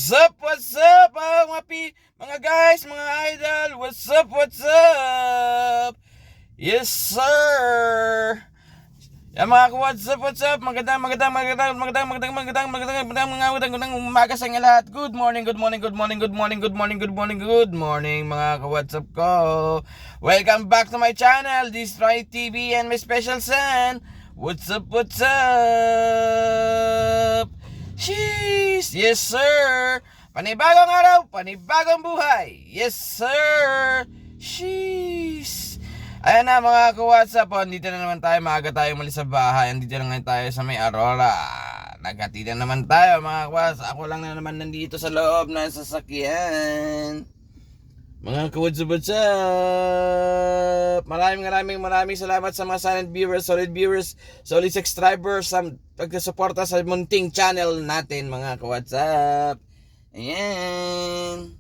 What's up? What's up? Mga guys, mga idol. What's up? What's up? Yes, sir. Yan mga what's up? What's up? Magandang umaga sa inyo lahat. Good morning mga ka-what's up ko. Welcome back to my channel. This is Rai TV and my special son. What's up? What's up? Sheesh! Yes, sir! Panibagong araw, panibagong buhay! Yes, sir! Sheesh! Ayan na mga ka-WhatsApp, dito na naman tayo, maaga tayo umalis sa bahay. Andito na ngayon tayo sa may Aurora. Naghatid na naman tayo mga ka-WhatsApp. Ako lang na naman nandito sa loob ng sasakyan. Mga ka-WhatsApp, maraming salamat sa mga silent viewers, solid subscribers, sa pagsuporta sa munting channel natin mga ka-WhatsApp. Ayan.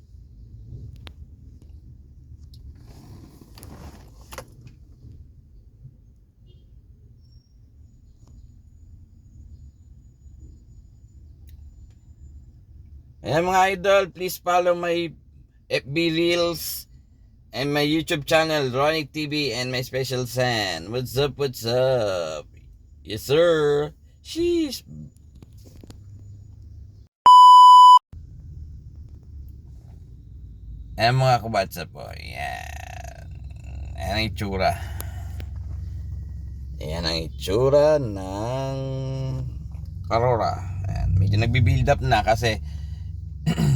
Ayan mga idol, please follow my FB Reels and my YouTube channel, Ronic TV, and my special son. What's up? What's up? Yes, sir. Sheesh. Ayan mga ka-WhatsApp po. Ayan. Ayan ang itsura. Ayan ang itsura ng Aurora. Ayan. Medyo nagbi-build up na kasi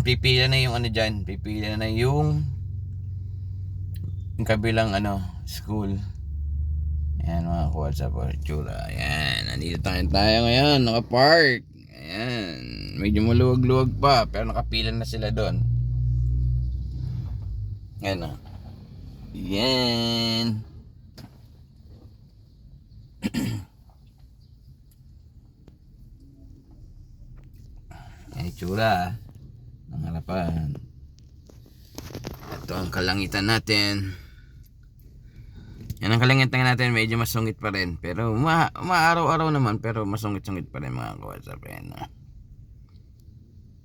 pipila na yung ano dyan, pipila na yung kabilang school. Ayan mga ka-WhatsApp po, itsura. Ayan, nandito tayo ngayon, naka-park. Ayan, medyo maluwag-luwag pa, pero nakapila na sila doon. Ayan o. Ayan. Ayan itsura ng harapan. Ito ang kalangitan natin. Yan ang kalangitan natin, medyo masungit pa rin. Pero maaraw-araw naman, pero masungit-sungit pa rin mga ka-WhatsApp.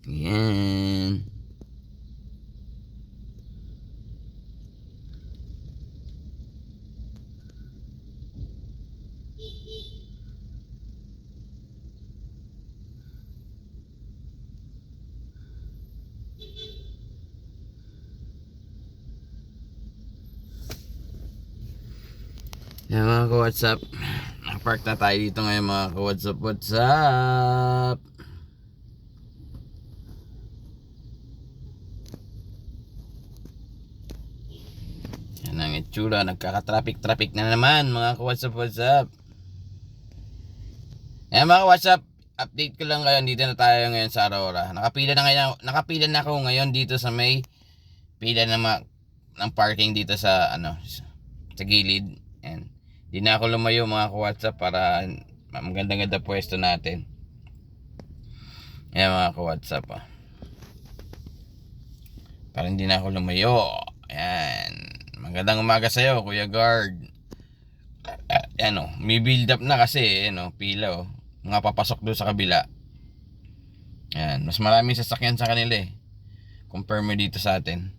Yan. Yan mga ka-WhatsApp, nakapark na tayo dito ngayon mga ka-WhatsApp. What's up? Yan ang itsura, nagkaka-traffic na naman mga ka-WhatsApp. What's up? Yan mga ka-WhatsApp, update ko lang kayo, dito na tayo ngayon sa Aurora. Nakapila na ako ngayon dito sa may pila ng parking dito sa sa gilid. And di na ako lumayo mga ka-WhatsApp para maganda-ganda pwesto natin. Ayan mga ka-WhatsApp para hindi na ako lumayo. Ayan, magandang umaga sa'yo Kuya Guard. Ayan may build up na kasi pila mga papasok doon sa kabila. Ayan, mas maraming sasakyan sa kanila compare mo dito sa atin.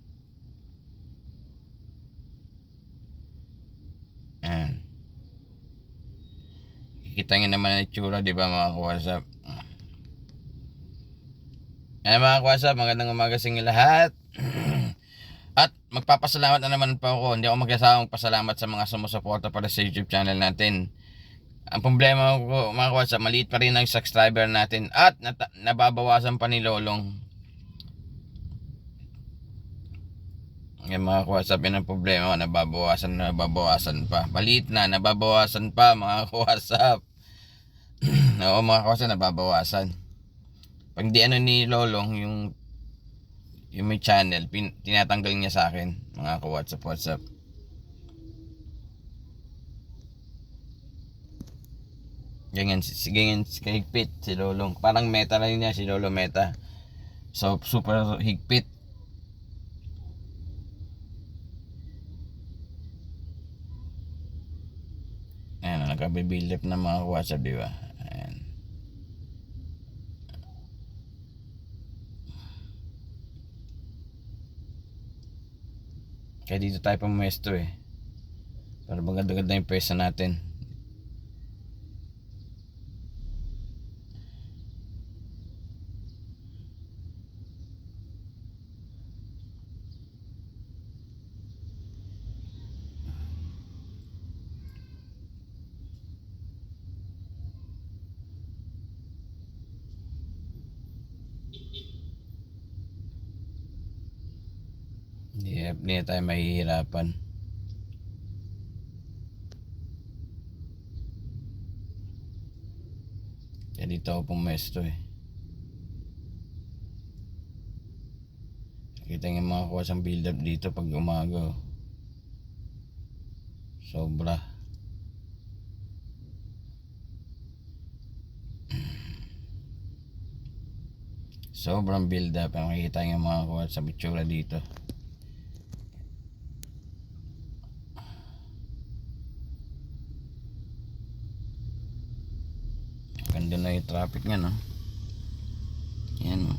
Ayan, kita nyo naman ang itsura, di ba mga ka-WhatsApp? Ayan mga ka-WhatsApp, magandang umaga sa inyo lahat. At magpapasalamat na naman po ako. Hindi ako mag-asawang pasalamat sa mga sumusuporta para sa YouTube channel natin. Ang problema ko mga ka-WhatsApp, maliit pa rin ang subscriber natin at nababawasan pa ni Lolong. Yung mga ka-WhatsApp, yun ang problema, nababawasan pa. Maliit na, nababawasan pa mga ka-WhatsApp. Oo mga ka-WhatsApp, nababawasan. Pag di ni Lolong yung may channel, tinatanggal niya sa akin mga ka-WhatsApp. Ganyan higpit si Lolong. Parang meta na niya si Lolo, meta. So super higpit. Ayan, nagka-build up na mga ka-WhatsApp, diba? 'Di ba? Ayan. 'Yan mga ka-WhatsApp, magandang umaga sa inyo lahat. At magpapasalamat na naman po ako. Hindi ako mag-asawang pasalamat sa mga sumusuporta para sa YouTube channel natin. Ang problema ko mga ka-WhatsApp, maliit pa rin ang subscriber natin at nababawasan pa ni Lolong. Yung mga ka-WhatsApp, yun ang problema, nababawasan pa. Kaya dito tayo pumuesto eh. Para maganda-ganda yung pwesto natin. Hindi na tayo mahihirapan. Kaya dito ako pumuesto eh. Kita yung mga kuha sang build up dito pag umaga. Sobra. Sobrang build up. Makikita yung mga kuha sa bitsura dito. Ganda na yung traffic nga, no? Yan, no?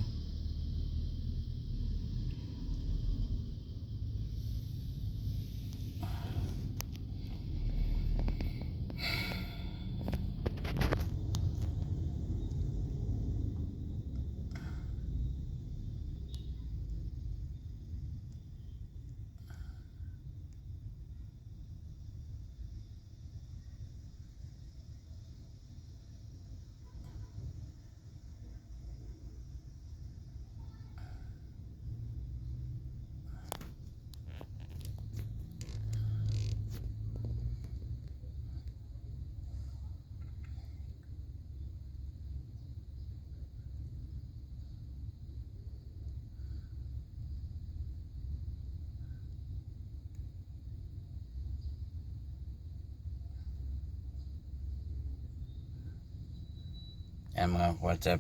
Yan mga WhatsApp.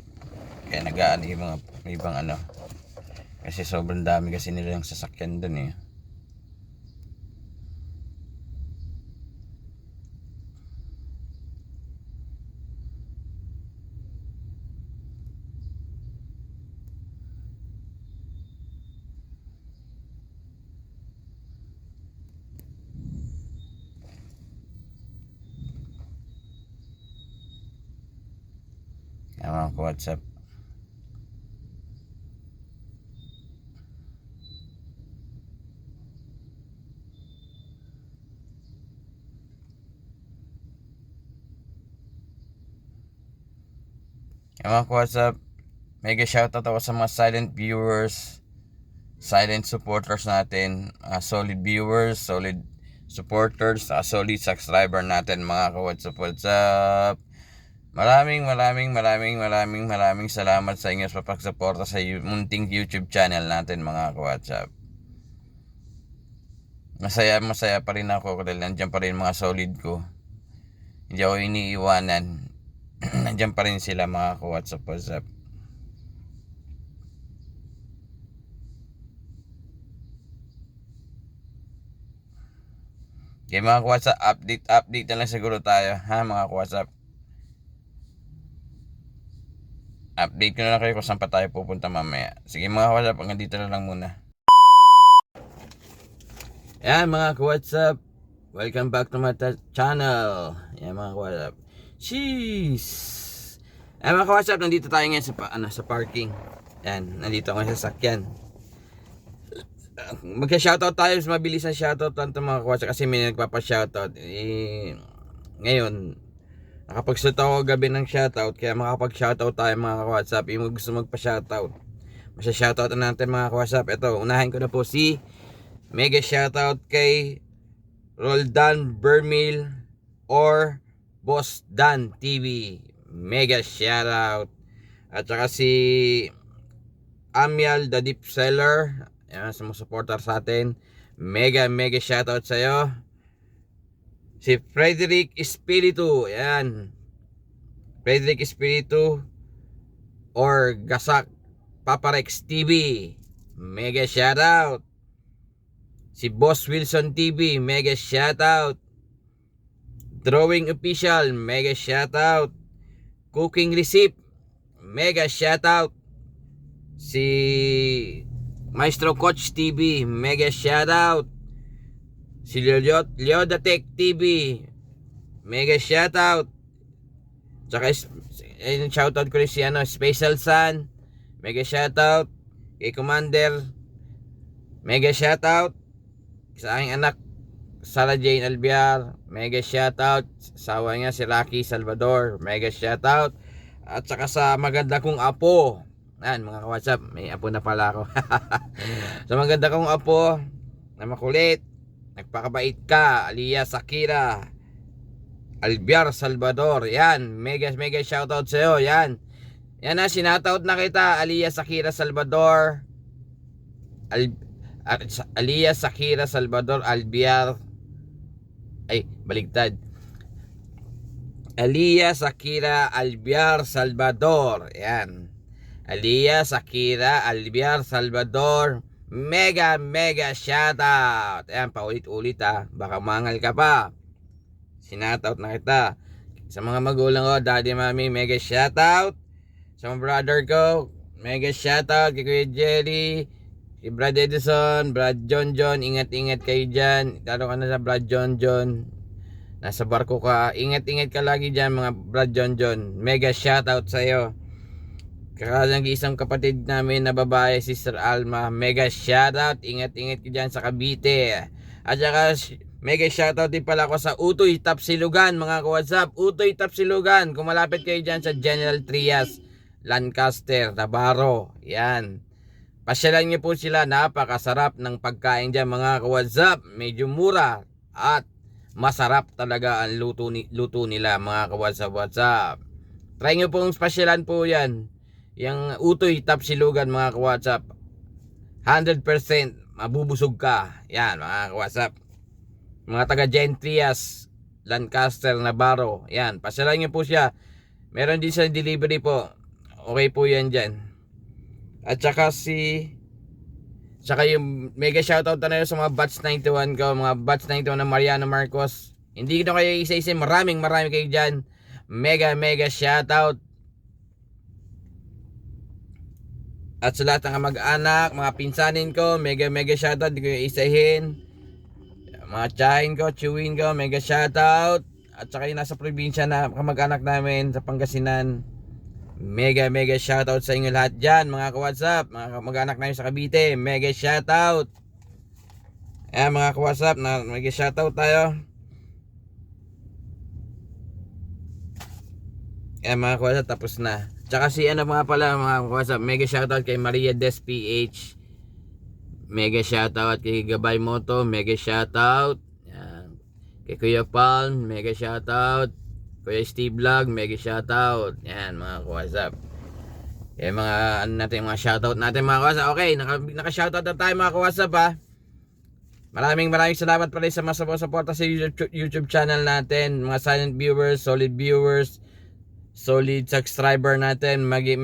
Kaya nag-aano yung mga ibang ano. Kasi sobrang dami kasi nila yung sasakyan dun eh. Yan mga WhatsApp. Yan mga WhatsApp. Mega shoutout ako sa mga silent viewers, silent supporters natin, solid viewers, solid supporters, solid subscriber natin mga ka-WhatsApp. Maraming salamat sa inyo sa pagsuporta sa munting YouTube channel natin mga ka-WhatsApp. Masaya pa rin ako dahil nandiyan pa rin mga solid ko. Hindi ako iniiwanan. Nandiyan pa rin sila mga ka-WhatsApp. Okay mga ka-WhatsApp, update na lang siguro tayo ha mga ka-WhatsApp. Update ko na lang kayo kung saan pa tayo pupunta mamaya. Sige mga ka-WhatsApp, hanggang dito na lang muna. Yan mga ka-WhatsApp, welcome back to my channel. Yan mga ka-WhatsApp. Jeez. Yan mga ka-WhatsApp, nandito tayo ngayon sa parking. Yan, nandito ako sa sasakyan. Magka-shoutout tayo, mabilis ang shoutout lang ito mga ka-WhatsApp kasi may nagpapa-shoutout. Ngayon, nakapagsuot ako gabi ng shoutout, kaya makapag-shoutout tayo mga ka-WhatsApp. Yung gusto magpa-shoutout, masya-shoutout na natin mga ka-WhatsApp. Ito, unahin ko na po si mega shoutout kay Roldan Bermil or Boss Dan TV. Mega shoutout. At saka si Amial the Deep Seller, yan, sa mga supporter sa atin. Mega shoutout sa'yo. Si Frederick Espiritu, yan. Frederick Espiritu or Gasak Paparex TV, mega shoutout. Si Boss Wilson TV, mega shoutout. Drawing Official, mega shoutout. Cooking Receipt, mega shoutout. Si Maestro Coach TV, mega shoutout. Si Leoda Tech TV, mega shoutout. Tsaka shoutout ko rin si Special Sun, mega shoutout. Kay Commander, mega shoutout. Sa aking anak Sarah Jane Albiar, mega shoutout. Sawa niya si Rocky Salvador, mega shoutout. At saka sa maganda kong apo, mga ka-WhatsApp, may apo na pala ako. Sa maganda kong apo na makulit, nagpakabait ka, alias Akira Albiar Salvador, yan, mega shoutout sa'yo, yan na, sinoutout na kita, alias Akira Salvador alias Akira Salvador Albiar, baligtad, alias Akira Albiar Salvador, yan, alias Akira Albiar Salvador, mega shoutout. Ayan, paulit-ulit baka mangal ka pa. Sinoutout na kita. Sa mga magulang ko, daddy, mami, mega shoutout. Sa mga brother ko, mega shoutout. Kay Kuya Jerry, si Brad Edison, Brad John, ingat-ingat kayo dyan. Taro ka na sa Brad John. Nasa barko ka, ingat-ingat ka lagi dyan mga Brad John. Mega shoutout sa'yo. Kakalang isang kapatid namin na babae, Sister Alma, mega shoutout, ingat-ingat ko dyan sa Cavite. At saka mega shoutout din pala ako sa Utoy Tapsilugan, mga ka-WhatsApp. Utoy Tapsilugan, kung malapit kayo dyan sa General Trias, Lancaster, Navarro, yan. Pasyalan niyo po sila, napakasarap ng pagkain dyan mga ka-WhatsApp. Medyo mura at masarap talaga ang luto nila mga ka-WhatsApp. Try nyo pong pasyalan po yan. Yung Utoy Tapsilugan mga ka-WhatsApp, 100% mabubusog ka. Yan mga ka-WhatsApp, mga taga Gentrias, Lancaster, Navarro, yan, pasyalan nyo po siya. Meron din sa delivery po, okay po yan dyan. At saka yung mega shoutout na yun sa mga batch 91 ko, mga batch 91 na Mariano Marcos. Hindi ko kayo isa-isa, maraming kayo dyan. Mega shoutout. At sa lahat ng mag-anak, mga pinsanin ko, mega shoutout, di ko yung isahin. Mga tsahin ko, chewin ko, mega shoutout. At saka yung nasa probinsya na kamag-anak namin sa Pangasinan, mega shoutout sa inyo lahat dyan, mga ka-WhatsApp. Mga mag-anak namin sa Cavite, mega shoutout. Ayan mga ka-WhatsApp, mega shoutout tayo. Ayan mga ka-WhatsApp, tapos na. Tsaka si mga pala mga WhatsApp, mega shoutout kay Maria Des PH, mega shoutout kay Gabay Moto, mega shoutout. Yan. Kay Kuya Palm, mega shoutout. Kuya Steve Vlog, mega shoutout. Yan mga WhatsApp. Kaya mga natin, mga shoutout natin mga WhatsApp. Okay, naka-shoutout na tayo mga WhatsApp Maraming salamat pala sa mga suporta sa YouTube channel natin, mga silent viewers, solid viewers, solid subscriber natin. Mega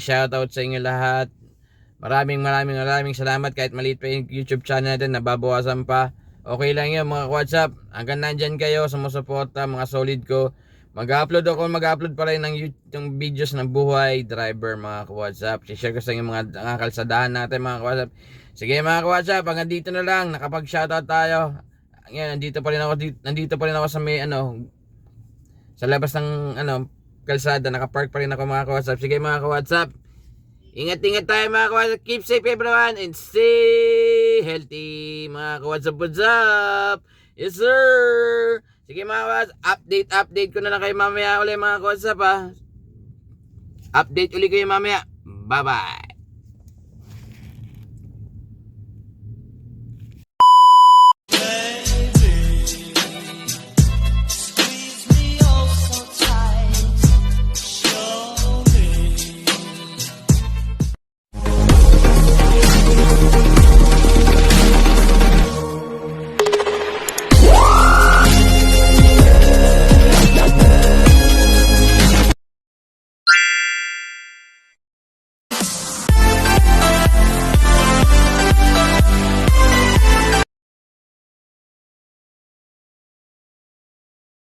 shoutout sa inyo lahat. Maraming salamat. Kahit maliit pa yung YouTube channel natin, nababawasan pa. Okay lang yun mga WhatsApp. Hanggang nandyan kayo, sumusuporta, mga solid ko. Mag-upload pa rin ng videos ng buhay driver mga WhatsApp. share ko sa inyo mga kalsadahan natin mga WhatsApp. Sige mga WhatsApp, hanggang dito na lang. Nakapag-shoutout tayo. Ngayon, nandito pa rin ako sa may sa labas ng kalsada, nakapark pa rin ako mga ka-WhatsApp. Sige mga ka-WhatsApp, ingat tayo mga ka-WhatsApp. Keep safe everyone and stay healthy mga ka-WhatsApp. What's up? Yes sir. Sige mga ka-WhatsApp, update ko na lang kayo mamaya ulit mga ka-WhatsApp Update ulit kayo mamaya. Bye bye.